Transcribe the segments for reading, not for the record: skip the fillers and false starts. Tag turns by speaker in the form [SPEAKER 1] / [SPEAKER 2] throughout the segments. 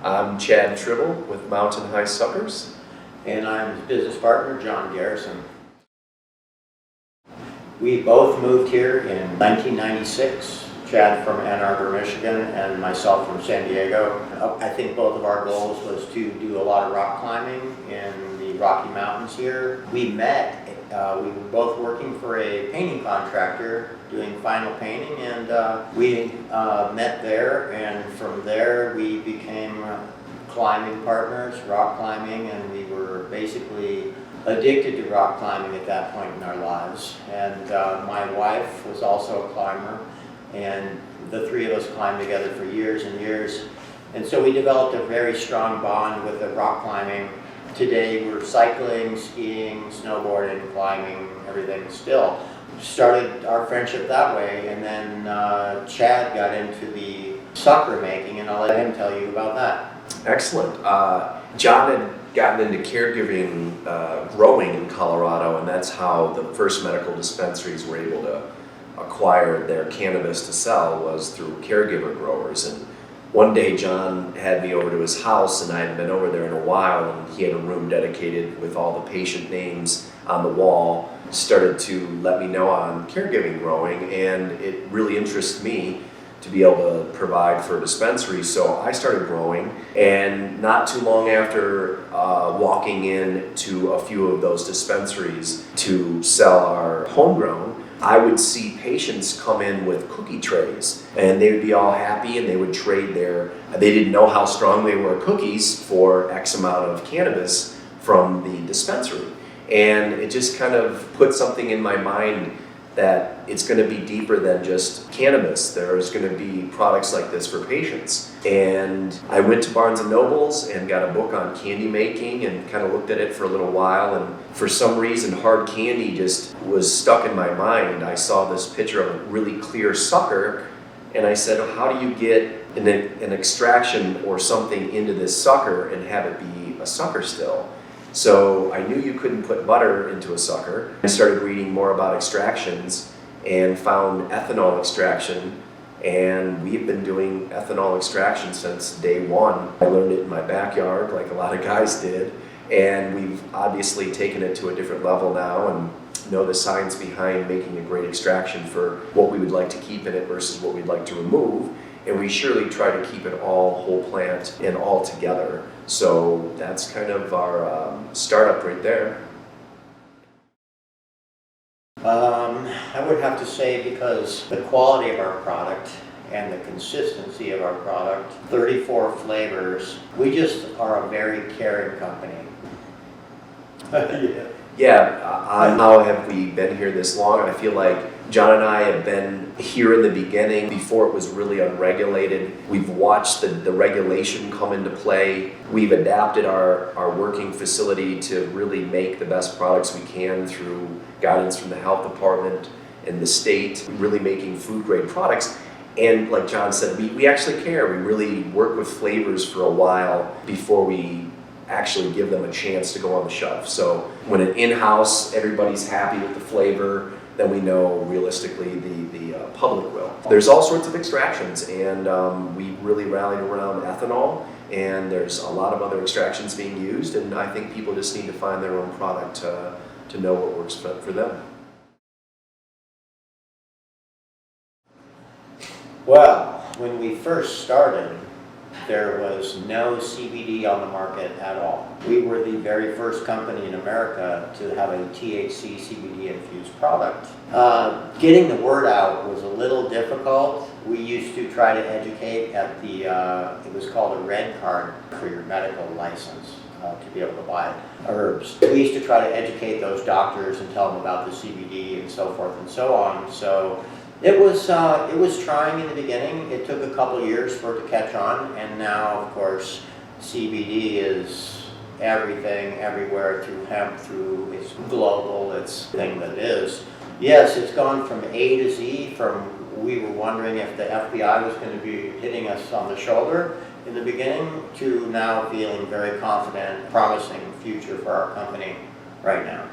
[SPEAKER 1] I'm Chad Tribble with Mountain High Suckers.
[SPEAKER 2] And I'm his business partner, John Garrison. We both moved here in 1996, Chad from Ann Arbor, Michigan, and myself from San Diego. I think both of our goals was to do a lot of rock climbing in the Rocky Mountains here. We met, we were both working for a painting contractor doing final painting, and we met there, and from there we became climbing partners, rock climbing, and we were basically addicted to rock climbing at that point in our lives. And my wife was also a climber, and the three of us climbed together for years and years. And so we developed a very strong bond with the rock climbing. Today we're cycling, skiing, snowboarding, climbing, everything still. Started our friendship that way, and then Chad got into the sucker making, and I'll let him tell you about that.
[SPEAKER 1] Excellent. John had gotten into caregiving growing in Colorado, and that's how the first medical dispensaries were able to acquire their cannabis to sell, was through caregiver growers. And one day John had me over to his house, and I hadn't been over there in a while, and he had a room dedicated with all the patient names on the wall. Started to let me know on caregiving growing, and it really interested me to be able to provide for dispensaries. So I started growing, and not too long after walking in to a few of those dispensaries to sell our homegrown, I would see patients come in with cookie trays, and they would be all happy, and they would trade they didn't know how strong they were cookies for X amount of cannabis from the dispensary. And it just kind of put something in my mind that it's going to be deeper than just cannabis. There's going to be products like this for patients. And I went to Barnes & Noble's and got a book on candy making and kind of looked at it for a little while. And for some reason, hard candy just was stuck in my mind. I saw this picture of a really clear sucker, and I said, how do you get an extraction or something into this sucker and have it be a sucker still? So I knew you couldn't put butter into a sucker. I started reading more about extractions and found ethanol extraction, and we've been doing ethanol extraction since day one. I learned it in my backyard like a lot of guys did, and we've obviously taken it to a different level now and know the science behind making a great extraction for what we would like to keep in it versus what we'd like to remove. And we surely try to keep it all whole plant and all together. So that's kind of our startup right there.
[SPEAKER 2] I would have to say, because the quality of our product and the consistency of our product, 34 flavors, we just are a very caring company.
[SPEAKER 1] How have we been here this long? I feel like John and I have been here in the beginning before it was really unregulated. We've watched the regulation come into play. We've adapted our working facility to really make the best products we can through guidance from the health department and the state, really making food grade products. And like John said, we actually care. We really work with flavors for a while before we actually give them a chance to go on the shelf. So when an in-house, everybody's happy with the flavor, then we know realistically the public will. There's all sorts of extractions, and we really rallied around ethanol, and there's a lot of other extractions being used, and I think people just need to find their own product to know what works for them.
[SPEAKER 2] Well, when we first started, there was no CBD on the market at all. We were the very first company in America to have a THC CBD-infused product. Getting the word out was a little difficult. We used to try to educate at it was called a red card for your medical license to be able to buy herbs. We used to try to educate those doctors and tell them about the CBD and so forth and so on. So it was trying in the beginning. It took a couple years for it to catch on, and now, of course, CBD is everything, everywhere, through hemp, it's global, it's the thing that it is. Yes, it's gone from A to Z, we were wondering if the FBI was going to be hitting us on the shoulder in the beginning, to now feeling very confident, promising future for our company right now.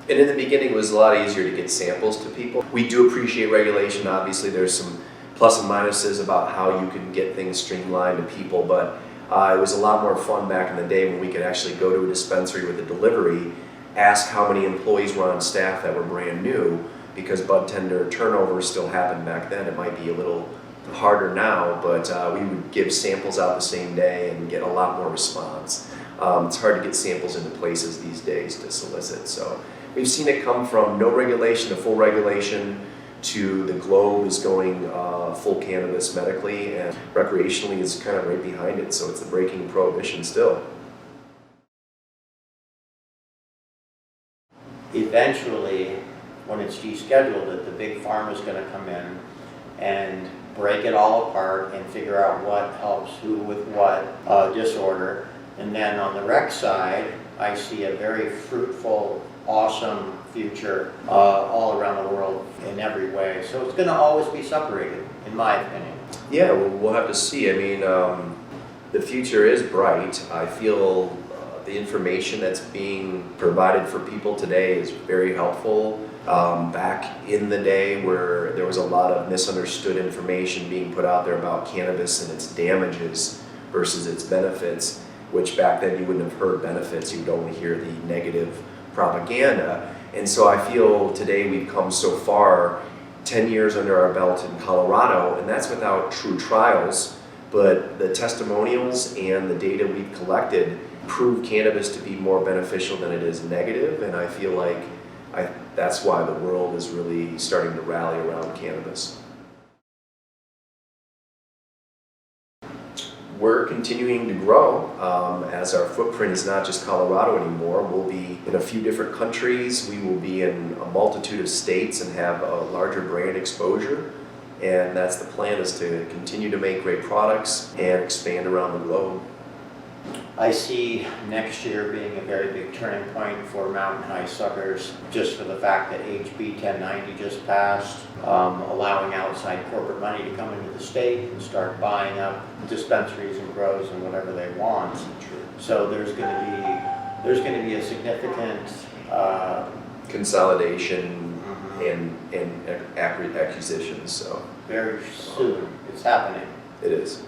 [SPEAKER 1] And in the beginning, it was a lot easier to get samples to people. We do appreciate regulation. Obviously, there's some plus and minuses about how you can get things streamlined to people, but It was a lot more fun back in the day when we could actually go to a dispensary with a delivery, ask how many employees were on staff that were brand new, because bud tender turnover still happened back then. It might be a little harder now, but we would give samples out the same day and get a lot more response. It's hard to get samples into places these days to solicit. So we've seen it come from no regulation to full regulation, to the globe is going full cannabis medically, and recreationally is kind of right behind it. So it's the breaking prohibition still.
[SPEAKER 2] Eventually, when it's descheduled, that the big pharma is going to come in and break it all apart and figure out what helps who with what disorder. And then on the rec side, I see a very fruitful, awesome future all around the world in every way. So it's going to always be separated, in my opinion.
[SPEAKER 1] Yeah, well, we'll have to see. I mean, the future is bright. I feel the information that's being provided for people today is very helpful. Back in the day where there was a lot of misunderstood information being put out there about cannabis and its damages versus its benefits, which back then you wouldn't have heard benefits, you would only hear the negative propaganda. And so I feel today we've come so far, 10 years under our belt in Colorado, and that's without true trials, but the testimonials and the data we've collected prove cannabis to be more beneficial than it is negative, and I feel like that's why the world is really starting to rally around cannabis. We're continuing to grow as our footprint is not just Colorado anymore. We'll be in a few different countries. We will be in a multitude of states and have a larger brand exposure. And that's the plan, is to continue to make great products and expand around the globe.
[SPEAKER 2] I see next year being a very big turning point for Mountain High Suckers, just for the fact that HB 1090 just passed, allowing outside corporate money to come into the state and start buying up dispensaries and grows and whatever they want. So there's going to be a significant
[SPEAKER 1] consolidation and acquisitions. So
[SPEAKER 2] very soon. It's happening.
[SPEAKER 1] it is.